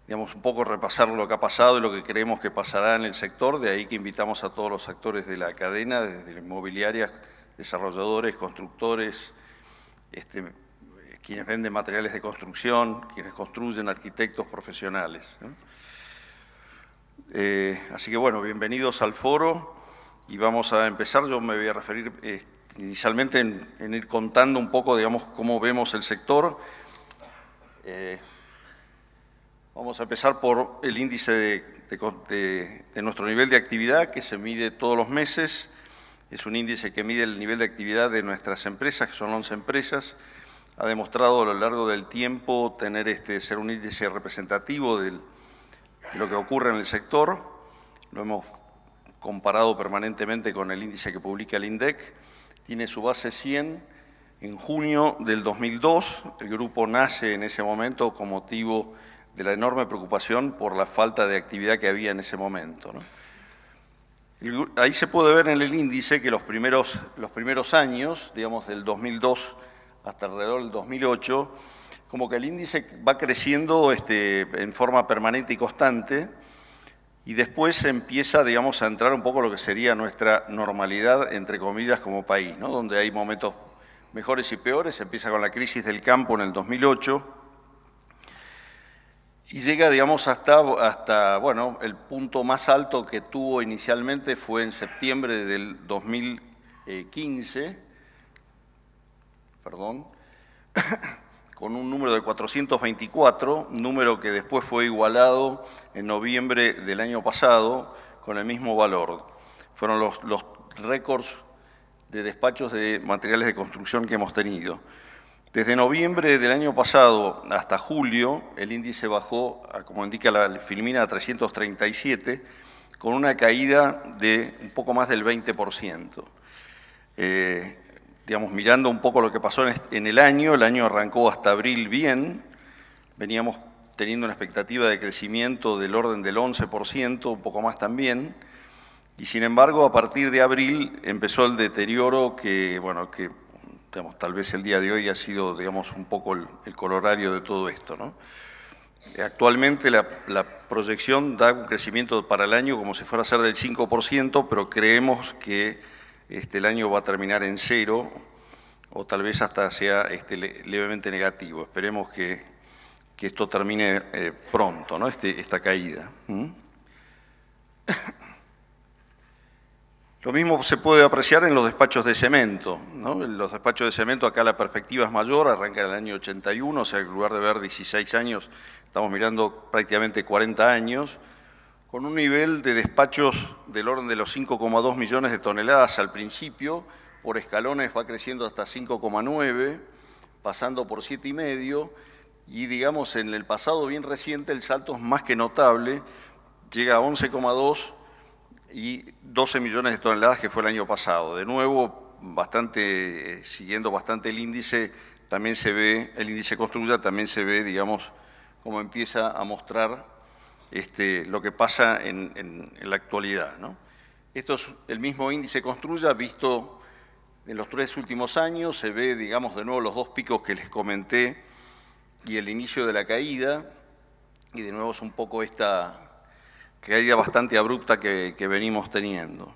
digamos, un poco repasar lo que ha pasado y lo que creemos que pasará en el sector, de ahí que invitamos a todos los actores de la cadena, desde la inmobiliaria, desarrolladores, constructores, quienes venden materiales de construcción, quienes construyen, arquitectos profesionales, ¿no? Así que bueno, bienvenidos al foro y vamos a empezar. Yo me voy a referir inicialmente en ir contando un poco, digamos, cómo vemos el sector. Vamos a empezar por el índice de nuestro nivel de actividad, que se mide todos los meses. Es un índice que mide el nivel de actividad de nuestras empresas, que son 11 empresas. Ha demostrado a lo largo del tiempo ser un índice representativo de lo que ocurre en el sector. Lo hemos comparado permanentemente con el índice que publica el INDEC. Tiene su base 100 en junio del 2002. El grupo nace en ese momento con motivo de la enorme preocupación por la falta de actividad que había en ese momento, ¿no? Ahí se puede ver en el índice que los primeros años, digamos del 2002 hasta alrededor del 2008, como que el índice va creciendo en forma permanente y constante, y después empieza, digamos, a entrar un poco lo que sería nuestra normalidad, entre comillas, como país, ¿no? Donde hay momentos mejores y peores. Empieza con la crisis del campo en el 2008 y llega, digamos, hasta bueno, el punto más alto que tuvo inicialmente fue en septiembre del 2015, con un número de 424, número que después fue igualado en noviembre del año pasado con el mismo valor. Fueron los récords de despachos de materiales de construcción que hemos tenido. Desde noviembre del año pasado hasta julio, el índice bajó, como indica la filmina, a 337, con una caída de un poco más del 20%. Digamos, mirando un poco lo que pasó en el año arrancó hasta abril bien, veníamos teniendo una expectativa de crecimiento del orden del 11%, un poco más también, y sin embargo a partir de abril empezó el deterioro que, bueno, digamos, tal vez el día de hoy ha sido, digamos, un poco el colorario de todo esto, ¿no? Actualmente la proyección da un crecimiento para el año como si fuera a ser del 5%, pero creemos que el año va a terminar en 0 o tal vez hasta sea levemente negativo. Esperemos que esto termine pronto, ¿no? Esta caída. Lo mismo se puede apreciar en los despachos de cemento, ¿no? En los despachos de cemento acá la perspectiva es mayor, arranca en el año 81, o sea, en lugar de ver 16 años, estamos mirando prácticamente 40 años, con un nivel de despachos del orden de los 5,2 millones de toneladas al principio, por escalones va creciendo hasta 5,9, pasando por 7,5, y digamos en el pasado bien reciente el salto es más que notable, llega a 11,2 y 12 millones de toneladas que fue el año pasado. De nuevo, siguiendo bastante el índice, también se ve, el índice Construya también se ve, digamos, cómo empieza a mostrar lo que pasa en la actualidad, ¿no? Esto es el mismo índice Construya visto en los 3 últimos años. Se ve, digamos, de nuevo los dos picos que les comenté y el inicio de la caída, y de nuevo es un poco esta caída bastante abrupta que venimos teniendo.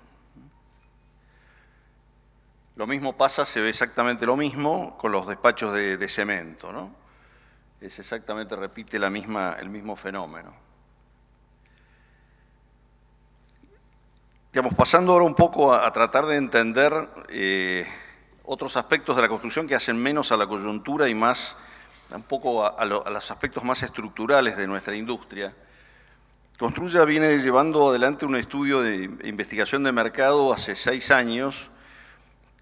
Lo mismo pasa, se ve exactamente lo mismo con los despachos de cemento, ¿no? Es exactamente, repite el mismo fenómeno. Digamos, pasando ahora un poco a tratar de entender otros aspectos de la construcción que hacen menos a la coyuntura y más un poco a los aspectos más estructurales de nuestra industria. Construya viene llevando adelante un estudio de investigación de mercado hace 6 años,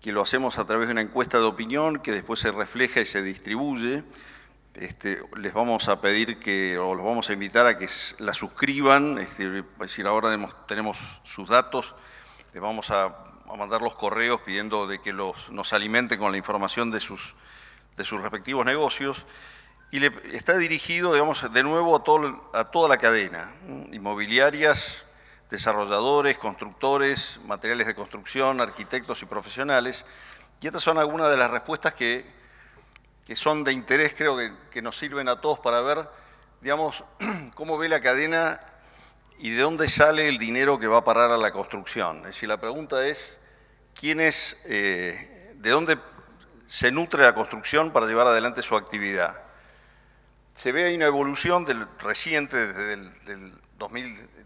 que lo hacemos a través de una encuesta de opinión que después se refleja y se distribuye. Les vamos a pedir o los vamos a invitar a que la suscriban, es decir, ahora tenemos sus datos, les vamos a mandar los correos pidiendo de que nos alimenten con la información de sus respectivos negocios, y está dirigido, digamos, de nuevo a toda la cadena, inmobiliarias, desarrolladores, constructores, materiales de construcción, arquitectos y profesionales, y estas son algunas de las respuestas que son de interés, creo que nos sirven a todos para ver digamos, cómo ve la cadena y de dónde sale el dinero que va a parar a la construcción. Es decir, la pregunta es, ¿de dónde se nutre la construcción para llevar adelante su actividad? Se ve ahí una evolución reciente desde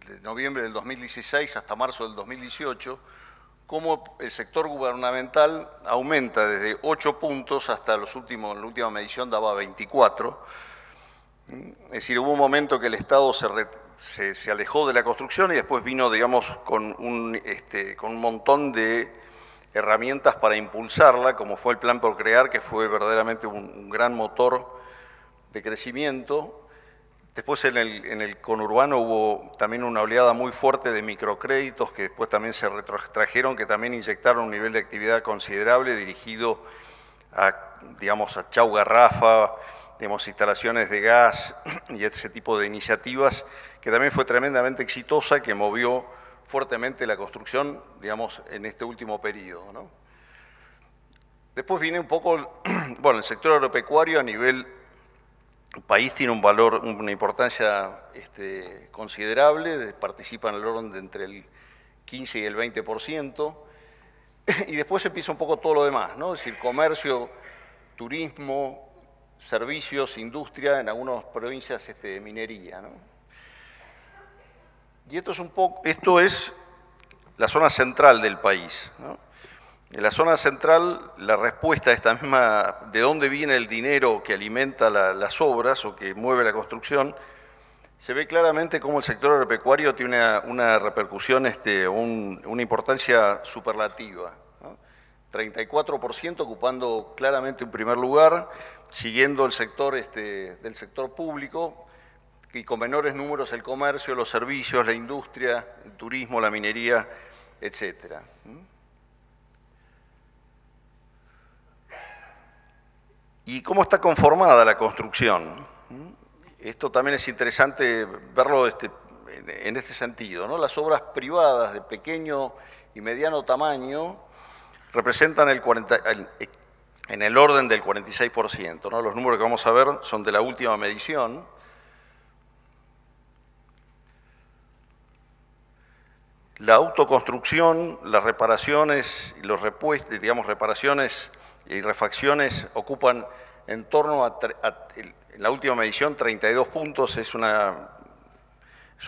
de noviembre del 2016 hasta marzo del 2018, cómo el sector gubernamental aumenta desde 8 puntos hasta la última medición daba 24. Es decir, hubo un momento que el Estado se alejó de la construcción y después vino, digamos, con un montón de herramientas para impulsarla, como fue el Plan Procrear, que fue verdaderamente un gran motor de crecimiento. Después en el conurbano hubo también una oleada muy fuerte de microcréditos que después también se retrotrajeron, que también inyectaron un nivel de actividad considerable dirigido a, digamos, a chau garrafa, digamos, instalaciones de gas y ese tipo de iniciativas, que también fue tremendamente exitosa, que movió fuertemente la construcción, digamos, en este último periodo, ¿no? Después viene un poco, bueno, el sector agropecuario a nivel país tiene un valor, una importancia considerable, participa en el orden de entre el 15 y el 20%, y después empieza un poco todo lo demás, ¿no? Es decir, comercio, turismo, servicios, industria, en algunas provincias minería, ¿no? Y esto es la zona central del país, ¿no? En la zona central, la respuesta a esta misma, de dónde viene el dinero que alimenta las obras o que mueve la construcción, se ve claramente cómo el sector agropecuario tiene una repercusión, una importancia superlativa, ¿no? 34% ocupando claramente un primer lugar, siguiendo el sector del sector público, y con menores números el comercio, los servicios, la industria, el turismo, la minería, etcétera. ¿Y cómo está conformada la construcción? Esto también es interesante verlo en este sentido, ¿no? Las obras privadas de pequeño y mediano tamaño representan en el orden del 46%, ¿no? Los números que vamos a ver son de la última medición. La autoconstrucción, las reparaciones y los repuestos, digamos, reparaciones y refacciones ocupan en torno en la última medición 32 puntos, es un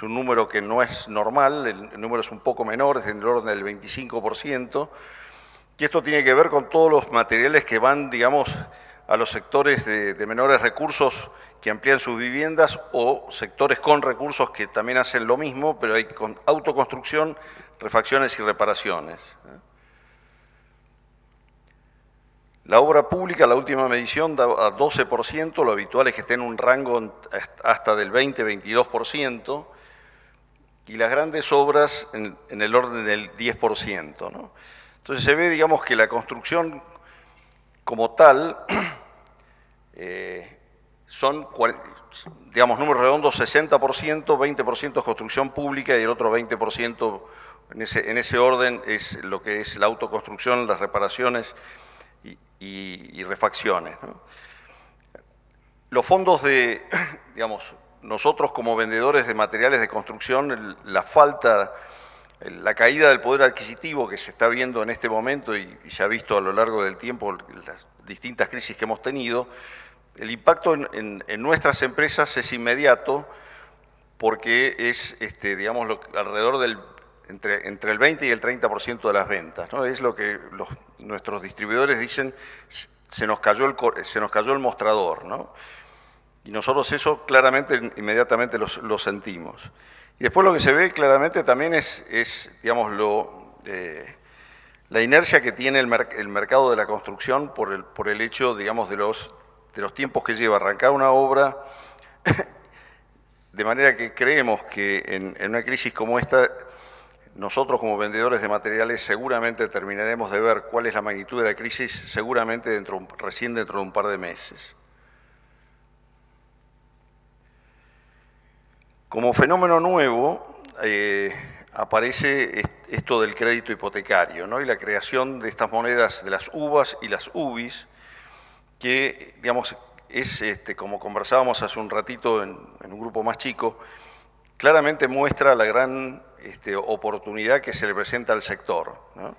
número que no es normal, el número es un poco menor, es en el orden del 25%, y esto tiene que ver con todos los materiales que van, digamos, a los sectores de menores recursos que amplían sus viviendas o sectores con recursos que también hacen lo mismo, pero hay con autoconstrucción, refacciones y reparaciones. La obra pública, la última medición, da a 12%, lo habitual es que esté en un rango hasta del 20-22%, y las grandes obras en el orden del 10%, ¿no? Entonces se ve, digamos, que la construcción como tal son, digamos, números redondos, 60%, 20% es construcción pública y el otro 20% en ese orden es lo que es la autoconstrucción, las reparaciones y refacciones, ¿no? Los fondos digamos, nosotros como vendedores de materiales de construcción, la caída del poder adquisitivo que se está viendo en este momento y se ha visto a lo largo del tiempo, las distintas crisis que hemos tenido, el impacto en nuestras empresas es inmediato porque es, digamos, alrededor entre el 20 y el 30% de las ventas, ¿no? Es lo que nuestros distribuidores dicen, se nos cayó el mostrador, ¿no? Y nosotros eso claramente, inmediatamente lo sentimos. Y después lo que se ve claramente también es digamos, la inercia que tiene el mercado de la construcción por el hecho, digamos, de los tiempos que lleva arrancar una obra, de manera que creemos que en una crisis como esta, nosotros como vendedores de materiales seguramente terminaremos de ver cuál es la magnitud de la crisis, seguramente recién dentro de un par de meses. Como fenómeno nuevo aparece esto del crédito hipotecario, ¿no? Y la creación de estas monedas de las UVAs y las UBIs, que, digamos, es, como conversábamos hace un ratito en un grupo más chico, claramente muestra la gran oportunidad que se le presenta al sector, ¿no?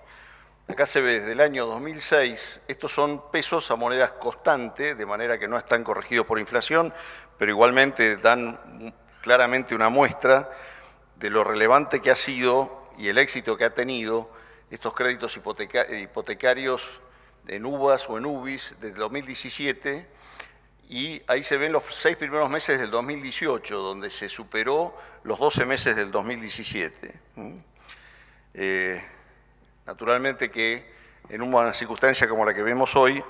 Acá se ve desde el año 2006, estos son pesos a monedas constantes, de manera que no están corregidos por inflación, pero igualmente dan claramente una muestra de lo relevante que ha sido y el éxito que ha tenido estos créditos hipotecarios en UVAs o en UBIs desde 2017, y ahí se ven los 6 primeros meses del 2018, donde se superó los 12 meses del 2017. Naturalmente que en una circunstancia como la que vemos hoy,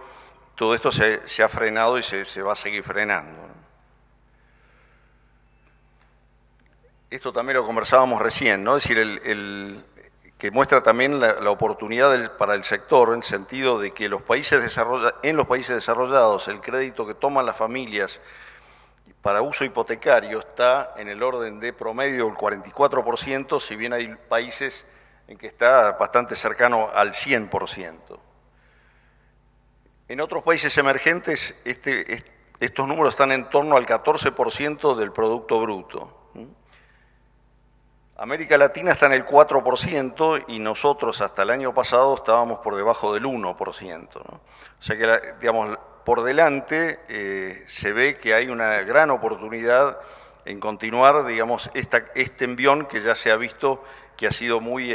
todo esto se ha frenado y se va a seguir frenando, ¿no? Esto también lo conversábamos recién, ¿no? Es decir, que muestra también la oportunidad para el sector, en el sentido de que en los países desarrollados el crédito que toman las familias para uso hipotecario está en el orden de promedio del 44%, si bien hay países en que está bastante cercano al 100%. En otros países emergentes estos números están en torno al 14% del Producto Bruto. América Latina está en el 4% y nosotros hasta el año pasado estábamos por debajo del 1%, ¿no? O sea que, digamos, por delante se ve que hay una gran oportunidad en continuar, digamos, este envión que ya se ha visto que ha sido muy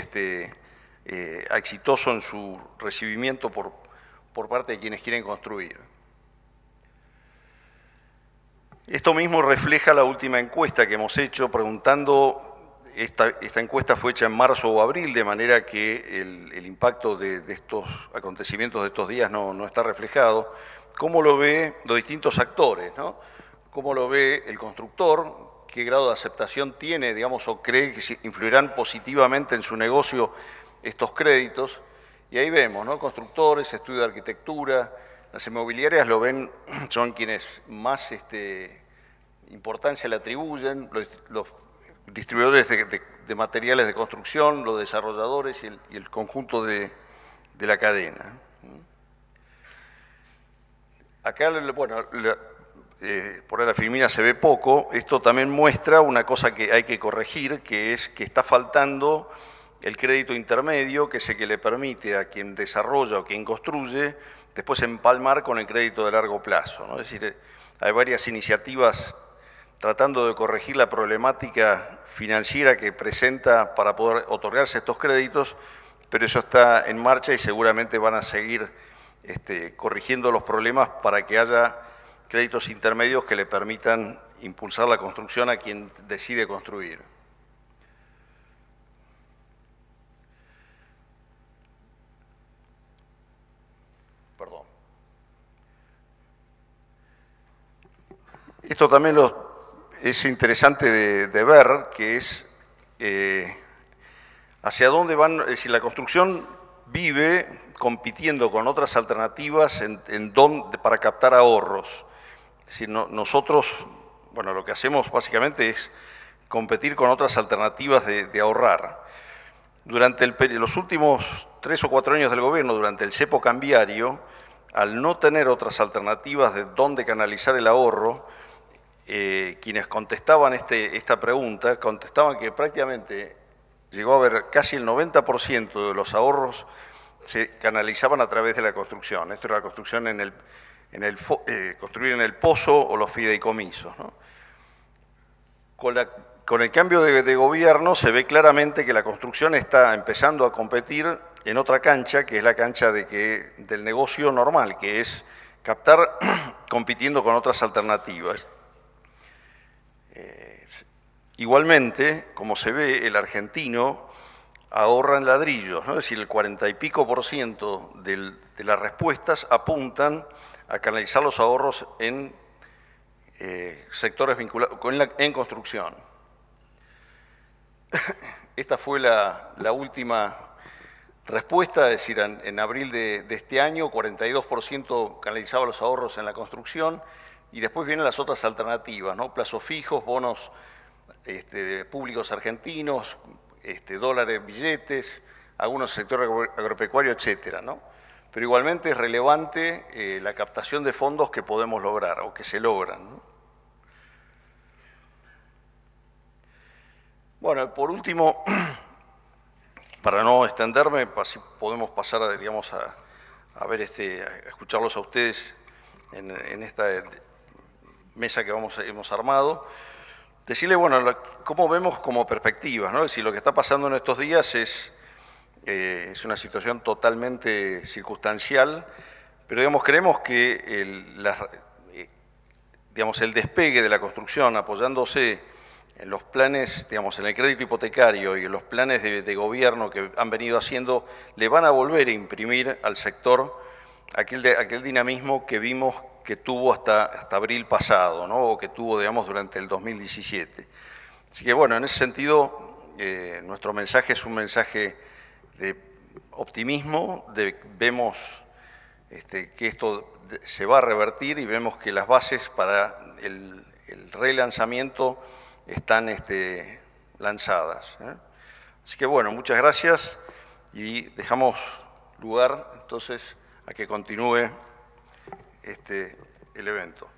exitoso en su recibimiento por parte de quienes quieren construir. Esto mismo refleja la última encuesta que hemos hecho preguntando. Esta encuesta fue hecha en marzo o abril, de manera que el impacto de estos acontecimientos de estos días no está reflejado. ¿Cómo lo ve los distintos actores, ¿no? ¿Cómo lo ve el constructor? ¿Qué grado de aceptación tiene, digamos, o cree que influirán positivamente en su negocio estos créditos? Y ahí vemos, ¿no? Constructores, estudio de arquitectura, las inmobiliarias lo ven, son quienes más importancia le atribuyen, los distribuidores de materiales de construcción, los desarrolladores y el conjunto de la cadena. Acá, bueno, por ahí la filmina se ve poco. Esto también muestra una cosa que hay que corregir, que es que está faltando el crédito intermedio, que es el que le permite a quien desarrolla o quien construye después empalmar con el crédito de largo plazo, ¿no? Es decir, hay varias iniciativas tratando de corregir la problemática financiera que presenta para poder otorgarse estos créditos, pero eso está en marcha y seguramente van a seguir corrigiendo los problemas para que haya créditos intermedios que le permitan impulsar la construcción a quien decide construir. Perdón. Esto también es interesante de ver, que es hacia dónde van, es decir, la construcción vive compitiendo con otras alternativas para captar ahorros. Es decir, nosotros, bueno, lo que hacemos básicamente es competir con otras alternativas de ahorrar. Durante los últimos 3 o 4 años del gobierno, durante el cepo cambiario, al no tener otras alternativas de dónde canalizar el ahorro, quienes contestaban esta pregunta, contestaban que prácticamente llegó a haber casi el 90% de los ahorros se canalizaban a través de la construcción. Esto era la construcción construir en el pozo o los fideicomisos, ¿no? Con el cambio de gobierno se ve claramente que la construcción está empezando a competir en otra cancha, que es la cancha del negocio normal, que es captar compitiendo con otras alternativas. Igualmente, como se ve, el argentino ahorra en ladrillos, ¿no? Es decir, el 40 y pico % de las respuestas apuntan a canalizar los ahorros en sectores vinculados en construcción. Esta fue la última respuesta, es decir, en abril de este año, 42% canalizaba los ahorros en la construcción, y después vienen las otras alternativas, ¿no? Plazos fijos, bonos públicos argentinos, dólares, billetes, algunos sectores agropecuarios, etcétera, ¿no? pero igualmente es relevante la captación de fondos que podemos lograr o que se logran, ¿no? Bueno, por último, para no extenderme, así podemos pasar, digamos, a ver a escucharlos a ustedes en esta mesa que hemos armado. Decirle, bueno, cómo vemos como perspectivas, ¿no? Es decir, lo que está pasando en estos días es una situación totalmente circunstancial, pero digamos, creemos que el despegue de la construcción, apoyándose en los planes, digamos, en el crédito hipotecario y en los planes de gobierno que han venido haciendo, le van a volver a imprimir al sector aquel dinamismo que vimos que tuvo hasta abril pasado, ¿no? O que tuvo, digamos, durante el 2017. Así que, bueno, en ese sentido, nuestro mensaje es un mensaje de optimismo, vemos que esto se va a revertir y vemos que las bases para el relanzamiento están lanzadas, ¿eh? Así que, bueno, muchas gracias y dejamos lugar entonces a que continúe el evento.